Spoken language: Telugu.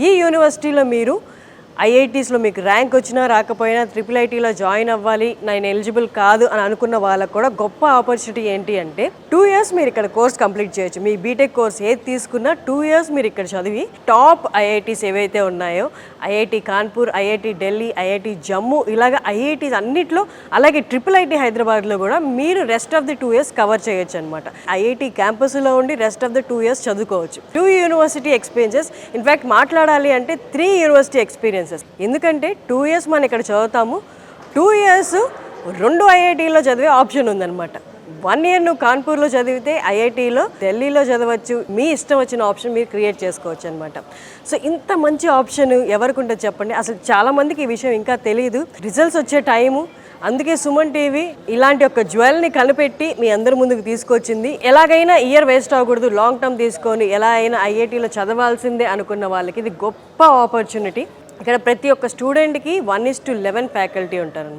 ఈ యూనివర్సిటీలో మీరు ఐఐటీస్లో మీకు ర్యాంక్ వచ్చినా రాకపోయినా IIITలో జాయిన్ అవ్వాలి, నేను ఎలిజిబుల్ కాదు అని అనుకున్న వాళ్ళకు కూడా గొప్ప ఆపర్చునిటీ ఏంటి అంటే 2 years మీరు ఇక్కడ కోర్స్ కంప్లీట్ చేయొచ్చు. మీ బీటెక్ కోర్స్ ఏది తీసుకున్నా 2 years మీరు ఇక్కడ చదివి టాప్ ఐఐటీస్ ఏవైతే ఉన్నాయో IIT Kanpur, IIT Delhi, IIT Jammu ఇలాగ ఐఐటీస్ అన్నిట్లో, అలాగే IIIT హైదరాబాద్లో కూడా మీరు rest of the 2 years cover చేయొచ్చు అనమాట. ఐఐటి క్యాంపస్లో ఉండి రెస్ట్ ఆఫ్ ది 2 years చదువుకోవచ్చు. 2 యూనివర్సిటీ ఎక్స్పీరియన్సెస్, ఇన్ఫ్యాక్ట్ మాట్లాడాలి అంటే 3 యూనివర్సిటీ ఎక్స్పీరియన్సెస్. ఎందుకంటే 2 years మనం ఇక్కడ చదువుతాము, 2 years 2 ఐఐటీలో చదివే ఆప్షన్ ఉందన్నమాట. 1 year నువ్వు కాన్పూర్లో చదివితే ఐఐటీలో ఢిల్లీలో చదవచ్చు. మీ ఇష్టం వచ్చిన ఆప్షన్ మీరు క్రియేట్ చేసుకోవచ్చు అనమాట. సో ఇంత మంచి ఆప్షన్ ఎవరికి ఉంటుంది చెప్పండి. అసలు చాలామందికి ఈ విషయం ఇంకా తెలియదు. రిజల్ట్స్ వచ్చే టైము, అందుకే సుమన్ టీవీ ఇలాంటి ఒక జ్యువెల్ని కనిపెట్టి మీ అందరి ముందుకు తీసుకొచ్చింది. ఎలాగైనా ఇయర్ వేస్ట్ అవ్వకూడదు, లాంగ్ టర్మ్ తీసుకొని ఎలా అయినా ఐఐటీలో చదవాల్సిందే అనుకున్న వాళ్ళకి ఇది గొప్ప ఆపర్చునిటీ. ఇక్కడ ప్రతి ఒక్క స్టూడెంట్కి 1:11 ఫ్యాకల్టీ ఉంటారు.